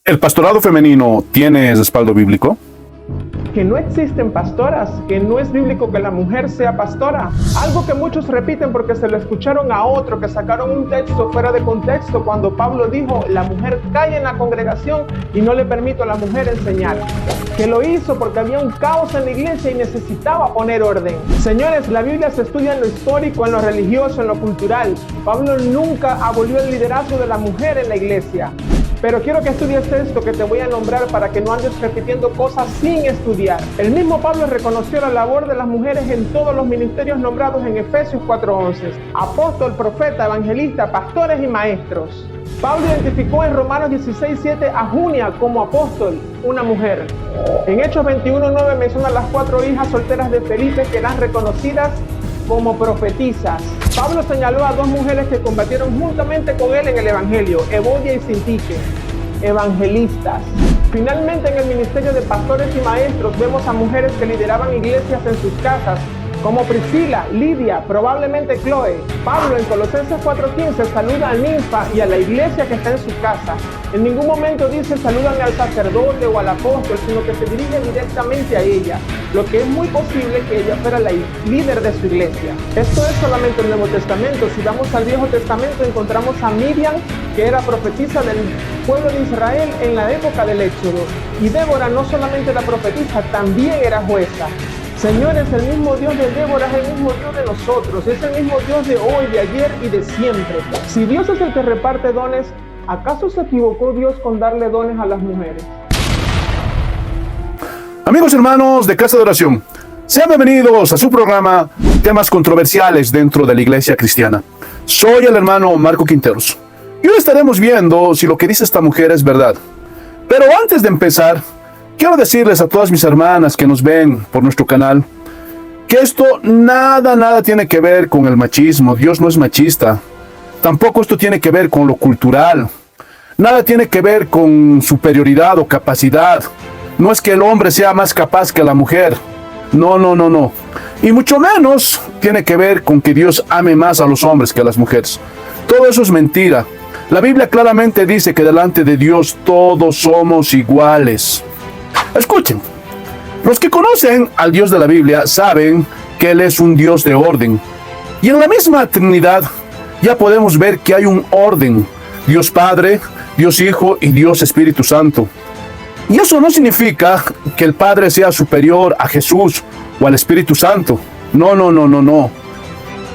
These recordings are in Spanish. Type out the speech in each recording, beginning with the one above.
¿El pastorado femenino tiene respaldo bíblico? Que no existen pastoras, que no es bíblico que la mujer sea pastora. Algo que muchos repiten porque se lo escucharon a otro, que sacaron un texto fuera de contexto cuando Pablo dijo, la mujer calla en la congregación y no le permito a la mujer enseñar. Que lo hizo porque había un caos en la iglesia y necesitaba poner orden. Señores, la Biblia se estudia en lo histórico, en lo religioso, en lo cultural. Pablo nunca abolió el liderazgo de la mujer en la iglesia. Pero quiero que estudies esto que te voy a nombrar para que no andes repitiendo cosas sin estudiar. El mismo Pablo reconoció la labor de las mujeres en todos los ministerios nombrados en Efesios 4:11. Apóstol, profeta, evangelista, pastores y maestros. Pablo identificó en Romanos 16:7 a Junia como apóstol, una mujer. En Hechos 21:9 menciona a las 4 hijas solteras de Felipe que eran reconocidas como profetisas. Pablo señaló a 2 mujeres que combatieron juntamente con él en el Evangelio, Evodia y Sintique, evangelistas. Finalmente, en el ministerio de pastores y maestros vemos a mujeres que lideraban iglesias en sus casas, como Priscila, Lidia, probablemente Chloe. Pablo en Colosenses 4:15 saluda a Ninfa y a la iglesia que está en su casa. En ningún momento dice saludan al sacerdote o al apóstol, sino que se dirige directamente a ella, lo que es muy posible que ella fuera la líder de su iglesia. Esto es solamente el Nuevo Testamento. Si vamos al Viejo Testamento encontramos a Miriam, que era profetisa del pueblo de Israel en la época del Éxodo. Y Débora no solamente era profetisa, también era jueza. Señores, el mismo Dios de Débora es el mismo Dios de nosotros, es el mismo Dios de hoy, de ayer y de siempre. Si Dios es el que reparte dones, ¿acaso se equivocó Dios con darle dones a las mujeres? Amigos hermanos de Casa de Oración, sean bienvenidos a su programa Temas Controversiales dentro de la Iglesia Cristiana. Soy el hermano Marco Quinteros y hoy estaremos viendo si lo que dice esta mujer es verdad. Pero antes de empezar, quiero decirles a todas mis hermanas que nos ven por nuestro canal que esto nada tiene que ver con el machismo. Dios no es machista. Tampoco esto tiene que ver con lo cultural. Nada tiene que ver con superioridad o capacidad. No es que el hombre sea más capaz que la mujer. No. Y mucho menos tiene que ver con que Dios ame más a los hombres que a las mujeres. Todo eso es mentira. La Biblia claramente dice que delante de Dios todos somos iguales. Escuchen, los que conocen al Dios de la Biblia saben que Él es un Dios de orden. Y en la misma Trinidad ya podemos ver que hay un orden. Dios Padre, Dios Hijo y Dios Espíritu Santo. Y eso no significa que el Padre sea superior a Jesús o al Espíritu Santo. No.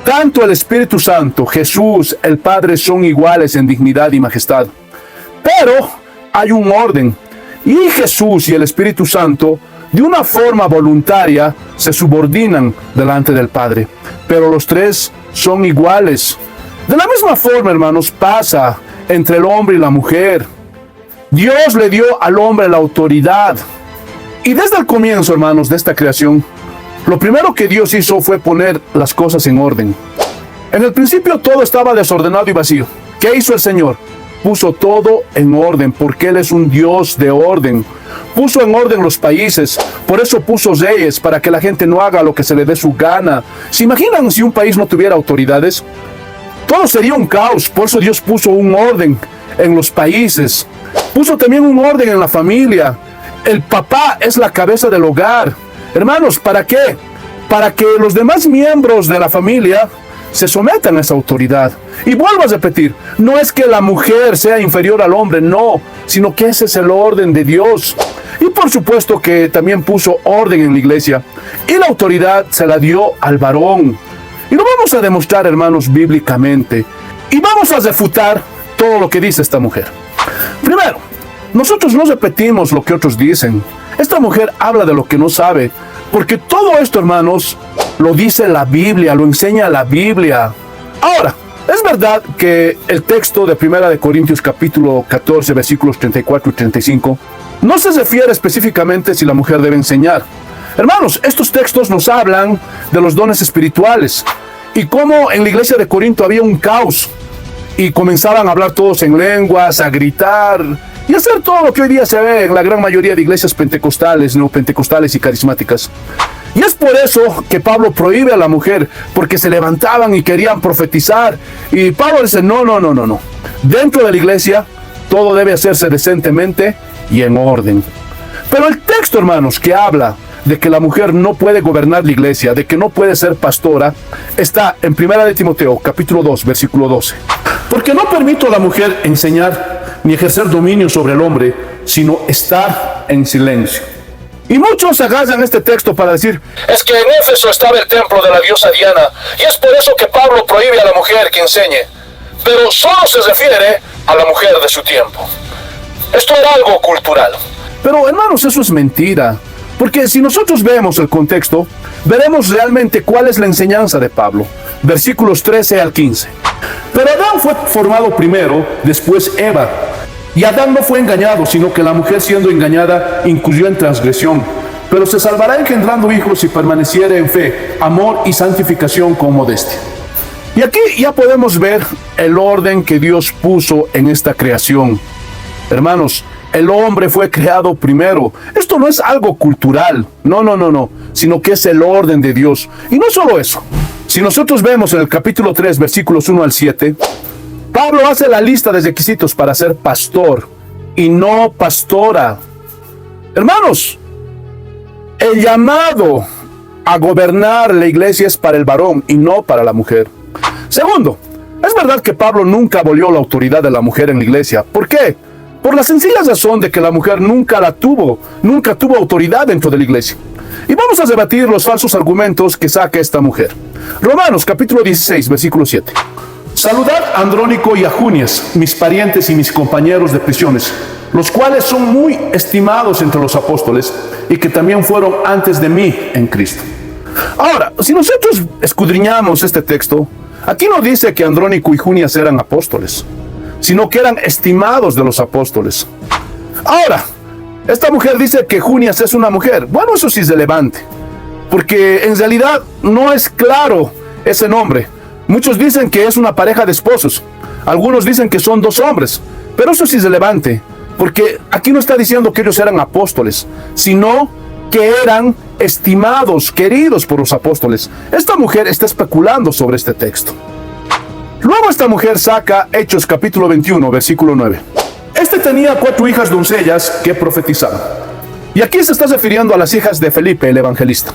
Tanto el Espíritu Santo, Jesús, el Padre son iguales en dignidad y majestad. Pero hay un orden. Y Jesús y el Espíritu Santo, de una forma voluntaria, se subordinan delante del Padre. Pero los tres son iguales. De la misma forma, hermanos, pasa entre el hombre y la mujer. Dios le dio al hombre la autoridad. Y desde el comienzo, hermanos, de esta creación, lo primero que Dios hizo fue poner las cosas en orden. En el principio todo estaba desordenado y vacío. ¿Qué hizo el Señor? Puso todo en orden, porque Él es un Dios de orden. Puso en orden los países, por eso puso reyes, para que la gente no haga lo que se le dé su gana. ¿Se imaginan si un país no tuviera autoridades? Todo sería un caos, por eso Dios puso un orden en los países. Puso también un orden en la familia. El papá es la cabeza del hogar. Hermanos, ¿para qué? Para que los demás miembros de la familia se sometan a esa autoridad. Y vuelvo a repetir, no es que la mujer sea inferior al hombre, no, sino que ese es el orden de Dios. Y por supuesto que también puso orden en la iglesia. Y la autoridad se la dio al varón. Y lo vamos a demostrar, hermanos, bíblicamente. Y vamos a refutar todo lo que dice esta mujer. Primero, nosotros no repetimos lo que otros dicen. Esta mujer habla de lo que no sabe, porque todo esto, hermanos, lo dice la Biblia, lo enseña la Biblia. Ahora, es verdad que el texto de 1 Corintios capítulo 14, versículos 34 y 35, no se refiere específicamente si la mujer debe enseñar. Hermanos, estos textos nos hablan de los dones espirituales y cómo en la iglesia de Corinto había un caos y comenzaban a hablar todos en lenguas, a gritar y hacer todo lo que hoy día se ve en la gran mayoría de iglesias pentecostales, neopentecostales y carismáticas. Y es por eso que Pablo prohíbe a la mujer, porque se levantaban y querían profetizar. Y Pablo dice, no. Dentro de la iglesia todo debe hacerse decentemente y en orden. Pero el texto, hermanos, que habla de que la mujer no puede gobernar la iglesia, de que no puede ser pastora, está en 1 de Timoteo, capítulo 2, versículo 12. Porque no permito a la mujer enseñar ni ejercer dominio sobre el hombre, sino estar en silencio. Y muchos agarran este texto para decir, es que en Éfeso estaba el templo de la diosa Diana, y es por eso que Pablo prohíbe a la mujer que enseñe. Pero solo se refiere a la mujer de su tiempo. Esto era algo cultural. Pero hermanos, eso es mentira. Porque si nosotros vemos el contexto, veremos realmente cuál es la enseñanza de Pablo. Versículos 13 al 15. Pero Adán fue formado primero, después Eva. Y Adán no fue engañado, sino que la mujer siendo engañada incurrió en transgresión. Pero se salvará engendrando hijos si permaneciere en fe, amor y santificación con modestia. Y aquí ya podemos ver el orden que Dios puso en esta creación. Hermanos, el hombre fue creado primero. Esto no es algo cultural, no, sino que es el orden de Dios. Y no solo eso. Si nosotros vemos en el capítulo 3, versículos 1 al 7, Pablo hace la lista de requisitos para ser pastor y no pastora. Hermanos, el llamado a gobernar la iglesia es para el varón y no para la mujer. Segundo, es verdad que Pablo nunca abolió la autoridad de la mujer en la iglesia. ¿Por qué? Por la sencilla razón de que la mujer nunca tuvo autoridad dentro de la iglesia. Y vamos a debatir los falsos argumentos que saca esta mujer. Romanos capítulo 16, versículo 7. Saludad a Andrónico y a Junias, mis parientes y mis compañeros de prisiones, los cuales son muy estimados entre los apóstoles y que también fueron antes de mí en Cristo. Ahora, si nosotros escudriñamos este texto, aquí no dice que Andrónico y Junias eran apóstoles, sino que eran estimados de los apóstoles. Ahora, esta mujer dice que Junias es una mujer. Bueno, eso sí es relevante, porque en realidad no es claro ese nombre. Muchos dicen que es una pareja de esposos, algunos dicen que son dos hombres, pero eso sí es relevante, porque aquí no está diciendo que ellos eran apóstoles, sino que eran estimados, queridos por los apóstoles. Esta mujer está especulando sobre este texto. Luego esta mujer saca Hechos capítulo 21, versículo 9. Este tenía 4 hijas doncellas que profetizaban. Y aquí se está refiriendo a las hijas de Felipe el evangelista.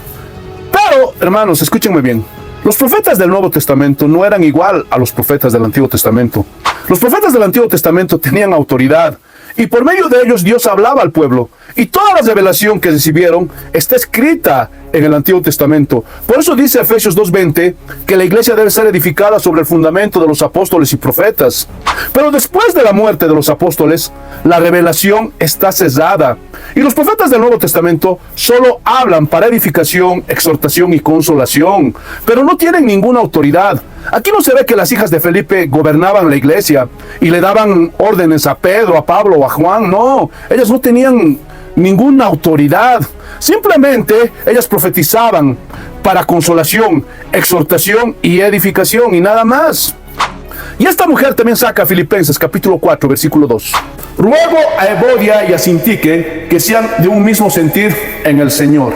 Pero, hermanos, escúchenme bien. Los profetas del Nuevo Testamento no eran igual a los profetas del Antiguo Testamento. Los profetas del Antiguo Testamento tenían autoridad, y por medio de ellos Dios hablaba al pueblo. Y toda la revelación que recibieron está escrita en el Antiguo Testamento. Por eso dice Efesios 2:20 que la iglesia debe ser edificada sobre el fundamento de los apóstoles y profetas. Pero después de la muerte de los apóstoles, la revelación está cesada. Y los profetas del Nuevo Testamento solo hablan para edificación, exhortación y consolación, pero no tienen ninguna autoridad. Aquí no se ve que las hijas de Felipe gobernaban la iglesia y le daban órdenes a Pedro, a Pablo o a Juan. No, ellas no tenían ninguna autoridad. Simplemente ellas profetizaban para consolación, exhortación y edificación y nada más. Y esta mujer también saca Filipenses capítulo 4, versículo 2. Ruego a Evodia y a Sintique que sean de un mismo sentir en el Señor.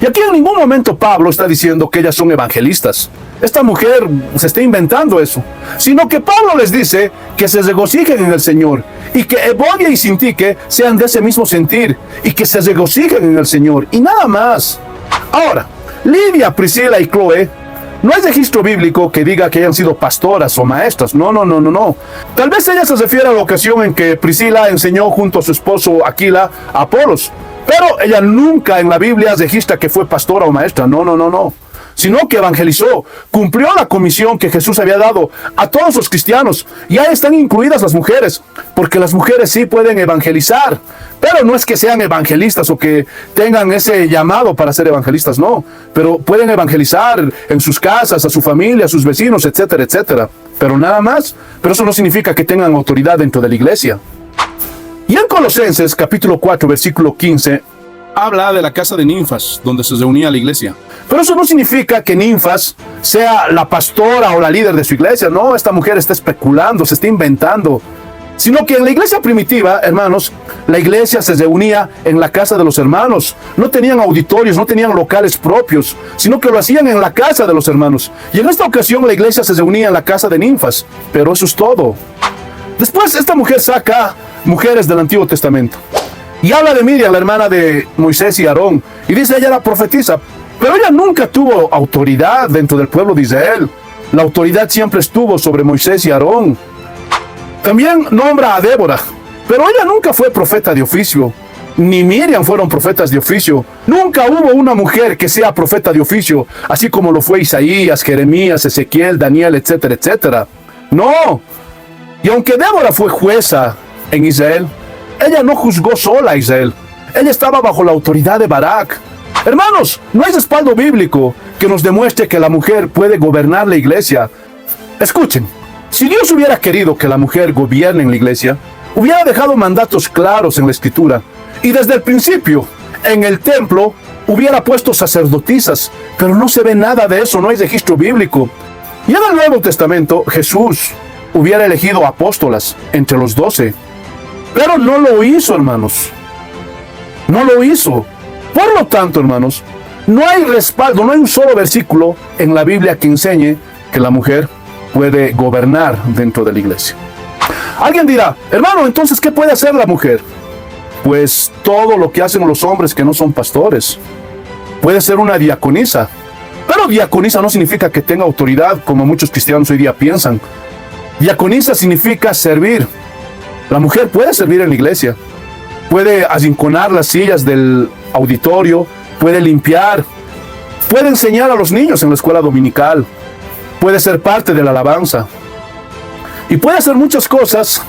Y aquí en ningún momento Pablo está diciendo que ellas son evangelistas. Esta mujer se está inventando eso. Sino que Pablo les dice que se regocijen en el Señor. Y que Evodia y Sintique sean de ese mismo sentir. Y que se regocijen en el Señor. Y nada más. Ahora, Lidia, Priscila y Chloe, no hay registro bíblico que diga que hayan sido pastoras o maestras. No. Tal vez ella se refiere a la ocasión en que Priscila enseñó junto a su esposo Aquila a Apolos. Pero ella nunca en la Biblia registra que fue pastora o maestra. No. Sino que evangelizó, cumplió la comisión que Jesús había dado a todos los cristianos. Y ahí están incluidas las mujeres, porque las mujeres sí pueden evangelizar. Pero no es que sean evangelistas o que tengan ese llamado para ser evangelistas, no. Pero pueden evangelizar en sus casas, a su familia, a sus vecinos, etcétera, etcétera. Pero nada más. Pero eso no significa que tengan autoridad dentro de la iglesia. Y en Colosenses capítulo 4, versículo 15, habla de la casa de Ninfas, donde se reunía la iglesia. Pero eso no significa que Ninfas sea la pastora o la líder de su iglesia. No, esta mujer está especulando, se está inventando. Sino que en la iglesia primitiva, hermanos, la iglesia se reunía en la casa de los hermanos. No tenían auditorios, no tenían locales propios, sino que lo hacían en la casa de los hermanos. Y en esta ocasión la iglesia se reunía en la casa de Ninfas. Pero eso es todo. Después esta mujer saca mujeres del Antiguo Testamento y habla de Miriam, la hermana de Moisés y Aarón, y dice ella era profetisa, pero ella nunca tuvo autoridad dentro del pueblo de Israel. La autoridad siempre estuvo sobre Moisés y Aarón. También nombra a Débora, pero ella nunca fue profeta de oficio. Ni Miriam fueron profetas de oficio. Nunca hubo una mujer que sea profeta de oficio, así como lo fue Isaías, Jeremías, Ezequiel, Daniel, etcétera, etcétera. No. Y aunque Débora fue jueza en Israel, ella no juzgó sola a Israel. Ella estaba bajo la autoridad de Barak. Hermanos, no hay respaldo bíblico que nos demuestre que la mujer puede gobernar la iglesia. Escuchen, si Dios hubiera querido que la mujer gobierne en la iglesia, hubiera dejado mandatos claros en la Escritura. Y desde el principio, en el templo, hubiera puesto sacerdotisas. Pero no se ve nada de eso, no hay registro bíblico. Y en el Nuevo Testamento, Jesús hubiera elegido apóstolas entre los 12. Pero no lo hizo, hermanos. No lo hizo. Por lo tanto, hermanos, no hay respaldo, no hay un solo versículo en la Biblia que enseñe que la mujer puede gobernar dentro de la iglesia. Alguien dirá, hermano, entonces, ¿qué puede hacer la mujer? Pues todo lo que hacen los hombres que no son pastores. Puede ser una diaconisa. Pero diaconisa no significa que tenga autoridad, como muchos cristianos hoy día piensan. Diaconisa significa servir. La mujer puede servir en la iglesia. Puede arrinconar las sillas del auditorio, puede limpiar, puede enseñar a los niños en la escuela dominical, puede ser parte de la alabanza y puede hacer muchas cosas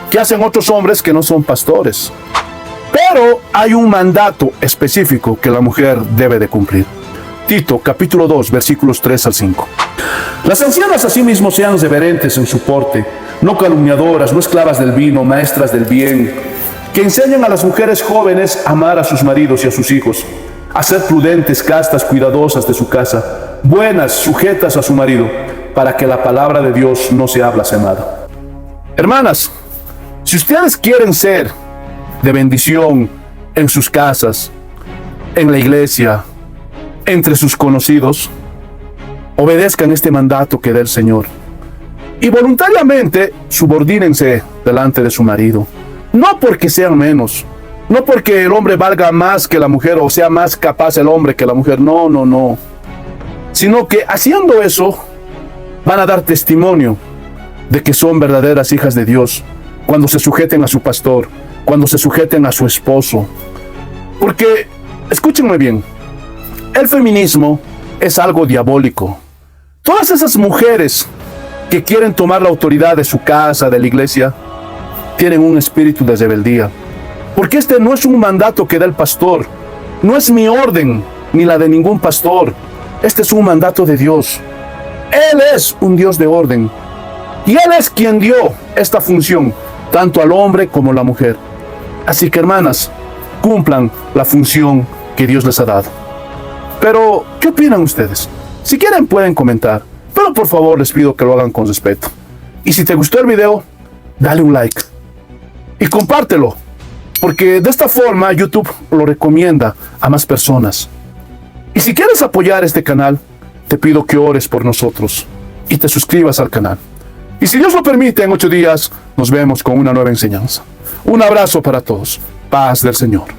que hacen otros hombres que no son pastores. Pero hay un mandato específico que la mujer debe de cumplir. Tito, capítulo 2, versículos 3 al 5. Las ancianas asimismo sean reverentes en su porte, no calumniadoras, no esclavas del vino, maestras del bien, que enseñen a las mujeres jóvenes a amar a sus maridos y a sus hijos, a ser prudentes, castas, cuidadosas de su casa, buenas, sujetas a su marido, para que la palabra de Dios no sea blasfemada. Hermanas, si ustedes quieren ser de bendición en sus casas, en la iglesia, entre sus conocidos, obedezcan este mandato que da el Señor y voluntariamente subordínense delante de su marido. No porque sean menos, no porque el hombre valga más que la mujer o sea más capaz el hombre que la mujer, no. Sino que haciendo eso van a dar testimonio de que son verdaderas hijas de Dios cuando se sujeten a su pastor, cuando se sujeten a su esposo. Porque, escúchenme bien, el feminismo es algo diabólico. Todas esas mujeres que quieren tomar la autoridad de su casa, de la iglesia, tienen un espíritu de rebeldía. Porque este no es un mandato que da el pastor, no es mi orden, ni la de ningún pastor. Este es un mandato de Dios. Él es un Dios de orden. Y Él es quien dio esta función, tanto al hombre como a la mujer. Así que, hermanas, cumplan la función que Dios les ha dado. Pero, ¿qué opinan ustedes? Si quieren pueden comentar, pero por favor les pido que lo hagan con respeto. Y si te gustó el video, dale un like. Y compártelo, porque de esta forma YouTube lo recomienda a más personas. Y si quieres apoyar este canal, te pido que ores por nosotros y te suscribas al canal. Y si Dios lo permite, en 8 días nos vemos con una nueva enseñanza. Un abrazo para todos. Paz del Señor.